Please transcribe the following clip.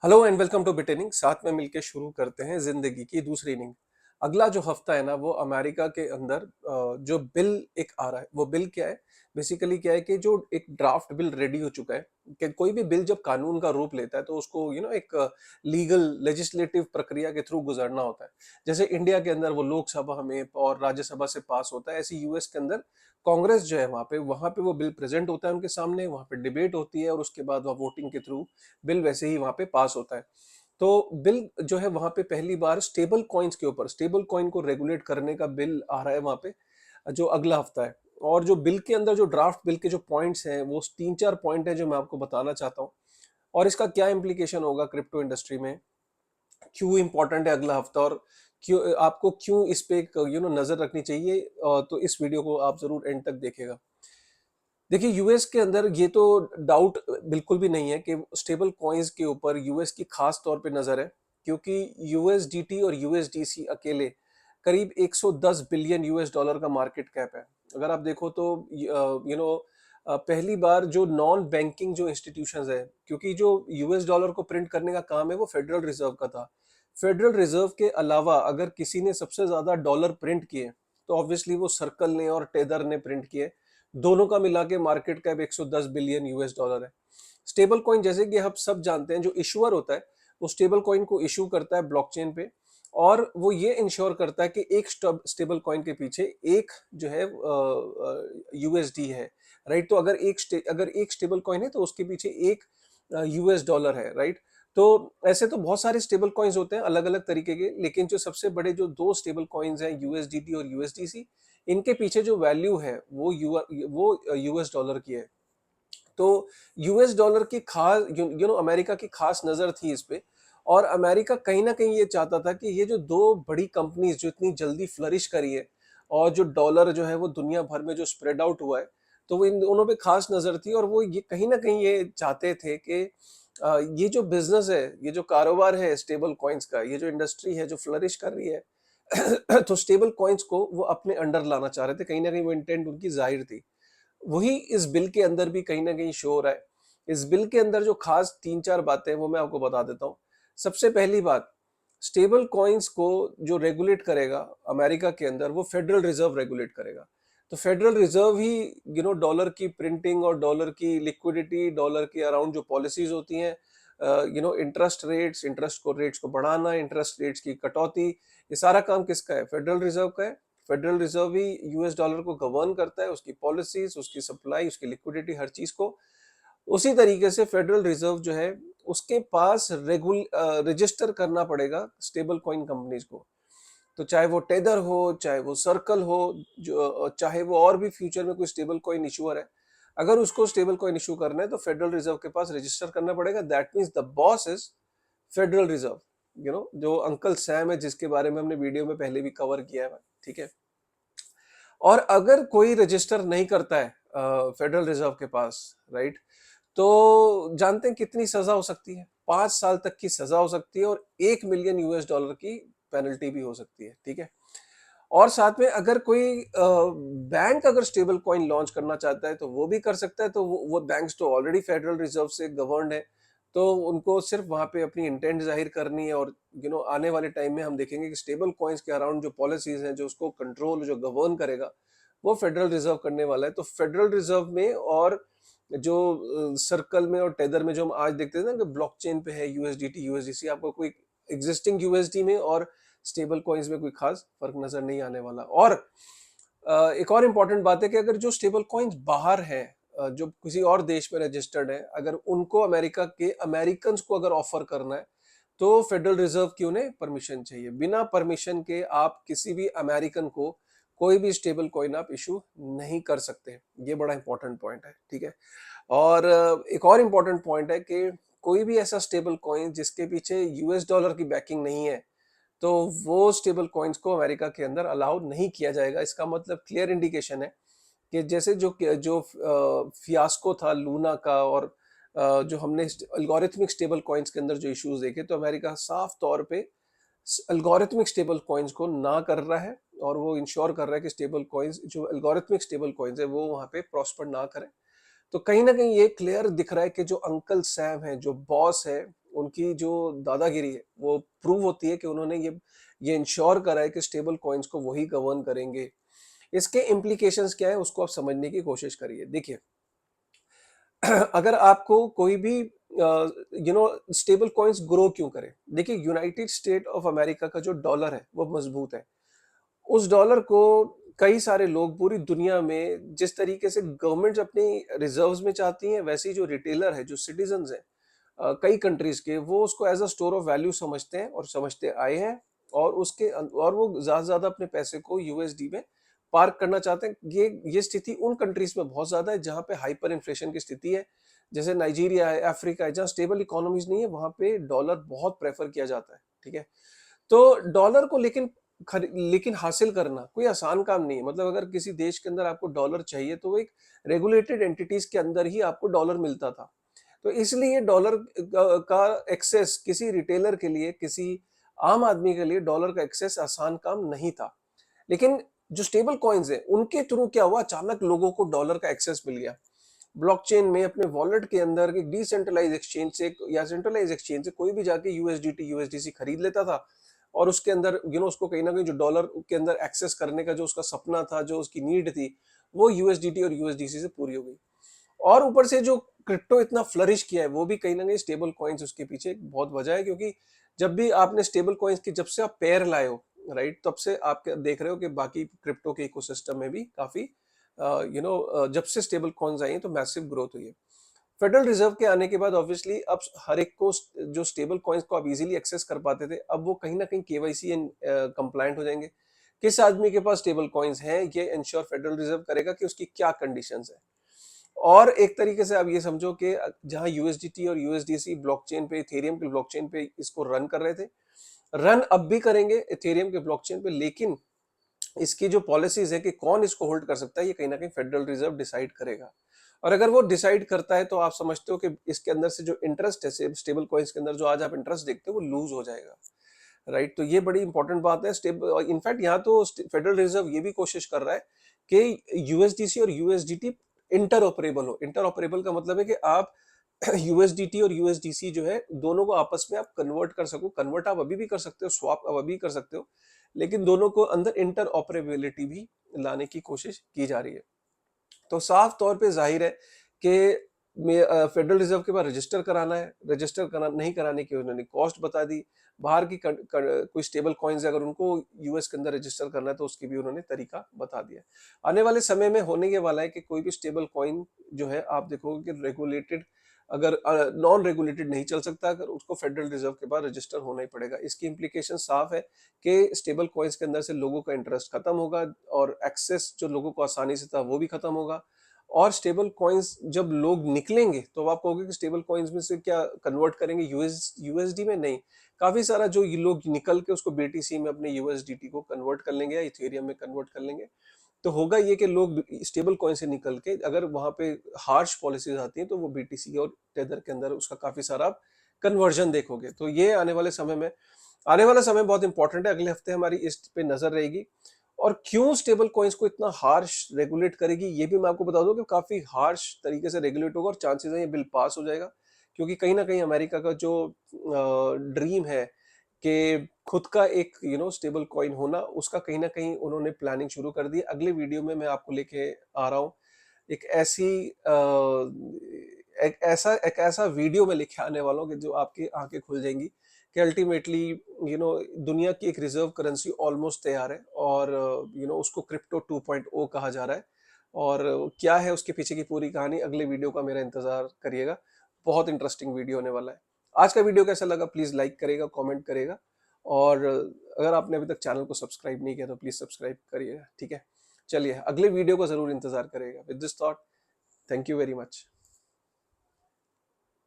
Hello and welcome to बिटेनिंग। साथ में मिलके शुरू करते हैं जिंदगी की दूसरी इनिंग। अगला जो हफ्ता है ना वो अमेरिका के अंदर जो बिल एक आ रहा है वो बिल क्या है। बेसिकली क्या है कि जो एक ड्राफ्ट बिल रेडी हो चुका है कि कोई भी बिल जब कानून का रूप लेता है तो उसको एक लीगल लेजिस्लेटिव प्रक्रिया के थ्रू गुजरना होता है। जैसे इंडिया के अंदर वो लोकसभा में और राज्यसभा से पास होता है, ऐसे यूएस के अंदर कांग्रेस जो है वहां पे वो बिल प्रेजेंट होता है उनके सामने, वहां पे डिबेट होती है और उसके बाद वह वोटिंग के थ्रू बिल वैसे ही वहां पे पास होता है। तो बिल जो है वहां पे पहली बार स्टेबल कॉइन्स के ऊपर, स्टेबल कॉइन को रेगुलेट करने का बिल आ रहा है वहां पे, जो अगला हफ्ता है। और जो बिल के अंदर जो ड्राफ्ट बिल के जो पॉइंट्स हैं वो तीन चार पॉइंट हैं जो मैं आपको बताना चाहता हूँ। और इसका क्या इम्प्लीकेशन होगा क्रिप्टो इंडस्ट्री में, क्यों इंपॉर्टेंट है अगला हफ्ता, और क्यों आपको क्यों इस पे नजर रखनी चाहिए। तो इस वीडियो को आप जरूर एंड तक देखेगा। देखिए, यूएस के अंदर ये तो डाउट बिल्कुल भी नहीं है कि स्टेबल कॉइन्स के ऊपर यूएस की खास तौर पे नजर है, क्योंकि यूएसडीटी और यूएसडीसी अकेले करीब 110 बिलियन यूएस डॉलर का मार्केट कैप है। अगर आप देखो तो पहली बार जो नॉन बैंकिंग जो इंस्टीट्यूशंस है, क्योंकि जो यूएस डॉलर को प्रिंट करने का काम है वो फेडरल रिजर्व का था। फेडरल रिजर्व के अलावा अगर किसी ने सबसे ज्यादा डॉलर प्रिंट किए तो ऑब्वियसली वो सर्कल ने और टेदर ने प्रिंट किए। दोनों का मिला के market cap 110 billion US dollar है। स्टेबल कॉइन, जैसे कि हम सब जानते हैं, जो इशुअर होता है वो स्टेबल कॉइन को इशू करता है ब्लॉकचेन पे, और वो ये इंश्योर करता है कि एक स्टेबल कॉइन के पीछे एक जो है यूएसडी है। राइट, तो अगर एक स्टेबल कॉइन है तो उसके पीछे एक यूएस डॉलर है। राइट, तो ऐसे तो बहुत सारे स्टेबल कॉइन्स होते हैं अलग अलग तरीके के, लेकिन जो सबसे बड़े जो दो स्टेबल कॉइन्स हैं यूएसडीटी और यूएसडीसी, इनके पीछे जो वैल्यू है वो यूएस डॉलर की है। तो यूएस डॉलर की खास अमेरिका की खास नजर थी इस पे। और अमेरिका कहीं ना कहीं ये चाहता था कि ये जो दो बड़ी कंपनीज जो इतनी जल्दी फ्लरिश करी है और जो डॉलर जो है वो दुनिया भर में जो स्प्रेड आउट हुआ है, तो वो इन दोनों पे खास नजर थी। और वो ये कहीं ना कहीं ये चाहते थे कि ये जो बिजनेस है, ये जो कारोबार है स्टेबल कॉइन्स का, ये जो इंडस्ट्री है जो फ्लरिश कर रही है तो स्टेबल कॉइन्स को वो अपने अंडर लाना चाह रहे थे। कहीं ना कहीं वो इंटेंट उनकी जाहिर थी। वही इस बिल के अंदर भी कहीं ना कहीं शो हो रहा है। इस बिल के अंदर जो खास तीन चार बातें हैं वो मैं आपको बता देता हूँ। सबसे पहली बात, स्टेबल कॉइन्स को जो रेगुलेट करेगा अमेरिका के अंदर वो फेडरल रिजर्व रेगुलेट करेगा। तो फेडरल रिजर्व ही डॉलर की प्रिंटिंग और डॉलर की लिक्विडिटी, डॉलर के अराउंड जो पॉलिसीज होती हैं, इंटरेस्ट को रेट्स को बढ़ाना, इंटरेस्ट रेट्स की कटौती, ये सारा काम किसका है? फेडरल रिजर्व का है। फेडरल रिजर्व ही यूएस डॉलर को गवर्न करता है, उसकी पॉलिसीज, उसकी सप्लाई, उसकी लिक्विडिटी, हर चीज को। उसी तरीके से फेडरल रिजर्व जो है उसके पास रजिस्टर करना पड़ेगा स्टेबल कॉइन कंपनीज को। तो चाहे वो टेदर हो, चाहे वो सर्कल हो, जो चाहे वो और भी फ्यूचर में कोई स्टेबल कॉइन इशूअर है, अगर उसको स्टेबल कॉइन इशू करना है तो फेडरल रिजर्व के पास रजिस्टर करना पड़ेगा। That means the boss is federal reserve. जो अंकल सैम है जिसके बारे में हमने वीडियो में पहले भी कवर किया है। ठीक है। और अगर कोई रजिस्टर नहीं करता है फेडरल रिजर्व के पास, राइट, तो जानते हैं कितनी सजा हो सकती है? 5 साल तक की सजा हो सकती है और 1 मिलियन यूएस डॉलर की पेनल्टी भी हो सकती है। ठीक है। और साथ में अगर कोई बैंक अगर स्टेबल कॉइन लॉन्च करना चाहता है तो वो भी कर सकता है। तो वो बैंक्स तो ऑलरेडी फेडरल रिजर्व से गवर्नड है, तो उनको सिर्फ वहां पे अपनी इंटेंट जाहिर करनी है। और आने वाले टाइम में हम देखेंगे कि स्टेबल कॉइन्स के अराउंड जो पॉलिसीज हैं, जो उसको कंट्रोल, जो गवर्न करेगा, वो फेडरल रिजर्व करने वाला है। तो फेडरल रिजर्व में और जो सर्कल में और टेदर में जो हम आज देखते हैं ना कि ब्लॉकचेन पे है यूएसडीटी यूएसडीसी, आपको कोई एग्जिस्टिंग यूएसडी में और स्टेबल कॉइन्स में कोई खास फर्क नजर नहीं आने वाला। और एक और इम्पॉर्टेंट बात है कि अगर जो स्टेबल कॉइन्स बाहर हैं, जो किसी और देश में रजिस्टर्ड है, अगर उनको अमेरिका के अमेरिकन को अगर ऑफर करना है तो फेडरल रिजर्व की उन्हें परमिशन चाहिए। बिना परमिशन के आप किसी भी अमेरिकन को कोई भी स्टेबल कॉइन आप इशू नहीं कर सकते। ये बड़ा इंपॉर्टेंट पॉइंट है। ठीक है। और एक और इम्पॉर्टेंट पॉइंट है कि कोई भी ऐसा स्टेबल कॉइन जिसके पीछे यूएस डॉलर की बैकिंग नहीं है, तो वो स्टेबल कॉइन्स को अमेरिका के अंदर अलाउ नहीं किया जाएगा। इसका मतलब क्लियर इंडिकेशन है कि जैसे जो जो फियास्को था लूना का, और जो हमने एल्गोरिथमिक स्टेबल कॉइन्स के अंदर जो इश्यूज देखे, तो अमेरिका साफ तौर पे एल्गोरिथमिक स्टेबल कॉइन्स को ना कर रहा है और वो इंश्योर कर रहा है कि स्टेबल कॉइन्स, जो एल्गोरिथमिक स्टेबल कॉइन्स है, वो वहां पे प्रॉस्पर ना करें। तो कहीं ना कहीं ये क्लियर दिख रहा है कि जो अंकल सैम है, जो बॉस है उनकी जो दादागिरी है वो प्रूव होती है कि उन्होंने ये इंश्योर करा है कि स्टेबल कॉइन्स को वही गवर्न करेंगे। इसके इम्प्लीकेशंस क्या है उसको आप समझने की कोशिश करिए। देखिए, अगर आपको कोई भी स्टेबल कॉइन्स ग्रो क्यों करें? देखिए, यूनाइटेड स्टेट ऑफ अमेरिका का जो डॉलर है वो मजबूत है। उस डॉलर को कई सारे लोग पूरी दुनिया में जिस तरीके से गवर्नमेंट्स अपनी रिजर्व्स में चाहती हैं, वैसे ही जो रिटेलर है, जो सिटीजन्स हैं कई कंट्रीज के, वो उसको as a store of value समझते हैं और समझते आए हैं। और वो ज्यादा से ज्यादा अपने पैसे को यूएसडी में पार्क करना चाहते हैं। ये स्थिति उन कंट्रीज में बहुत ज्यादा है जहां पे हाइपर इन्फ्लेशन की स्थिति है, जैसे नाइजीरिया है, अफ्रीका है, जहाँ स्टेबल इकोनॉमीज नहीं है, वहां पे डॉलर बहुत प्रेफर किया जाता है। ठीक है, तो डॉलर को लेकिन हासिल करना कोई आसान काम नहीं है। मतलब अगर किसी देश के अंदर आपको डॉलर चाहिए तो वो एक रेगुलेटेड एंटिटीज के अंदर ही आपको डॉलर मिलता था। तो इसलिए डॉलर का एक्सेस किसी रिटेलर के लिए, किसी आम आदमी के लिए डॉलर का एक्सेस आसान काम नहीं था। लेकिन जो स्टेबल कॉइन्स है उनके थ्रू क्या हुआ, अचानक लोगों को डॉलर का एक्सेस मिल गया। ब्लॉकचेन में अपने वॉलेट के अंदर एक डिसेंट्रलाइज एक्सचेंज से या सेंट्रलाइज एक्सचेंज से कोई भी जाके यूएसडीटी यूएसडीसी खरीद लेता था, और उसके अंदर उसको कहीं ना कहीं जो डॉलर के अंदर एक्सेस करने का जो उसका सपना था, जो उसकी नीड थी, वो यूएसडीटी और यूएसडीसी से पूरी हो गई। और ऊपर से जो क्रिप्टो इतना फ्लरिश किया है वो भी कहीं ना कहीं स्टेबल कॉइन्स उसके पीछे एक बहुत वजह है। क्योंकि जब भी आपने स्टेबल कॉइन्स की, जब से आप पेयर लाए हो, राइट, तब से आप देख रहे हो कि बाकी क्रिप्टो के इकोसिस्टम में भी काफी जब से स्टेबल कॉइन्स आई हैं तो मैसिव ग्रोथ हुई है। फेडरल रिजर्व के आने के बाद ऑब्वियसली अब हर एक को जो स्टेबल कॉइन्स को आप इजीली एक्सेस कर पाते थे, अब वो कहीं ना कहीं केवाईसी एंड कंप्लायंट हो जाएंगे। किस आदमी के पास स्टेबल कॉइन्स हैं ये इंश्योर फेडरल रिजर्व करेगा कि उसकी क्या कंडीशंस है। और एक तरीके से आप ये समझो कि जहां यूएसडीटी और यूएसडीसी ब्लॉकचेन पे, इथेरियम के ब्लॉकचेन पे इसको रन कर रहे थे, रन अब भी करेंगे इथेरियम के ब्लॉकचेन पे, लेकिन इसकी जो पॉलिसीज है कि कौन इसको होल्ड कर सकता है, ये कहीं ना कहीं फेडरल रिजर्व डिसाइड करेगा। और अगर वो डिसाइड करता है तो आप समझते हो कि इसके अंदर से जो इंटरेस्ट है स्टेबल कॉइन्स के अंदर, जो आज आप इंटरेस्ट देखते हो, वो लूज हो जाएगा। राइट, तो ये बड़ी इंपॉर्टेंट बात है। स्टेबल इनफैक्ट यहाँ तो फेडरल रिजर्व ये भी कोशिश कर रहा है कि यूएसडीसी और यूएसडीटी इंटर ऑपरेबल हो। इंटर ऑपरेबल का मतलब है कि आप यूएसडीटी और यूएसडीसी जो है दोनों को आपस में आप कन्वर्ट कर सको। कन्वर्ट आप अभी भी कर सकते हो, स्वैप आप अभी कर सकते हो, लेकिन दोनों को अंदर इंटर ऑपरेबिलिटी भी लाने की कोशिश की जा रही है। तो साफ तौर पे जाहिर है कि फेडरल रिजर्व के पास रजिस्टर कराना है, रजिस्टर करा नहीं कराने की उन्होंने कॉस्ट बता दी। बाहर की कोई स्टेबल कॉइन्स अगर उनको यूएस के अंदर रजिस्टर करना है तो उसकी भी उन्होंने तरीका बता दिया। आने वाले समय में होने के वाला है कि कोई भी स्टेबल कॉइन जो है आप देखोगे कि रेगुलेटेड, अगर नॉन रेगुलेटेड नहीं चल सकता, अगर उसको फेडरल रिजर्व के बाद रजिस्टर होना ही पड़ेगा। इसकी इम्प्लीकेशन साफ है कि स्टेबल कॉइन्स के अंदर से लोगों का इंटरेस्ट खत्म होगा और एक्सेस जो लोगों को आसानी से था वो भी खत्म होगा। और स्टेबल कॉइन्स जब लोग निकलेंगे तो आप कहोगे कि स्टेबल कॉइन्स में से क्या कन्वर्ट करेंगे यूएसडी में? नहीं, काफी सारा जो ये लोग निकल के उसको बीटीसी में, अपने यूएसडीटी को कन्वर्ट कर लेंगे या इथेरियम में कन्वर्ट कर लेंगे। तो होगा ये कि लोग स्टेबल कॉइन से निकल के, अगर वहां पे हार्श पॉलिसीज आती हैं तो वो बीटीसी और टेदर के अंदर उसका काफी सारा कन्वर्जन देखोगे। तो ये आने वाला समय बहुत इंपॉर्टेंट है। अगले हफ्ते हमारी इस पे नजर रहेगी। और क्यों स्टेबल कॉइन्स को इतना हार्श रेगुलेट करेगी ये भी मैं आपको बता दूं कि काफी हार्श तरीके से रेगुलेट होगा और चांसेस है ये बिल पास हो जाएगा। क्योंकि कहीं ना कहीं अमेरिका का जो ड्रीम है कि खुद का एक स्टेबल कॉइन होना, उसका कहीं ना कहीं उन्होंने प्लानिंग शुरू कर दी। अगले वीडियो में मैं आपको लेके आ रहा हूँ एक ऐसी एक ऐसा वीडियो में लेके आने वाला हूँ कि जो आपकी आंखें खुल जाएंगी कि अल्टीमेटली दुनिया की एक रिजर्व करेंसी ऑलमोस्ट तैयार है, और उसको क्रिप्टो 2.0 कहा जा रहा है। और क्या है उसके पीछे की पूरी कहानी, अगले वीडियो का मेरा इंतजार करिएगा। बहुत इंटरेस्टिंग वीडियो होने वाला है। आज का वीडियो कैसा लगा प्लीज लाइक करेगा, कमेंट करेगा। और अगर आपने अभी तक चैनल को सब्सक्राइब नहीं किया तो प्लीज सब्सक्राइब करिएगा। ठीक है, चलिए अगले वीडियो को जरूर इंतजार करेगा। With this thought, thank you very much.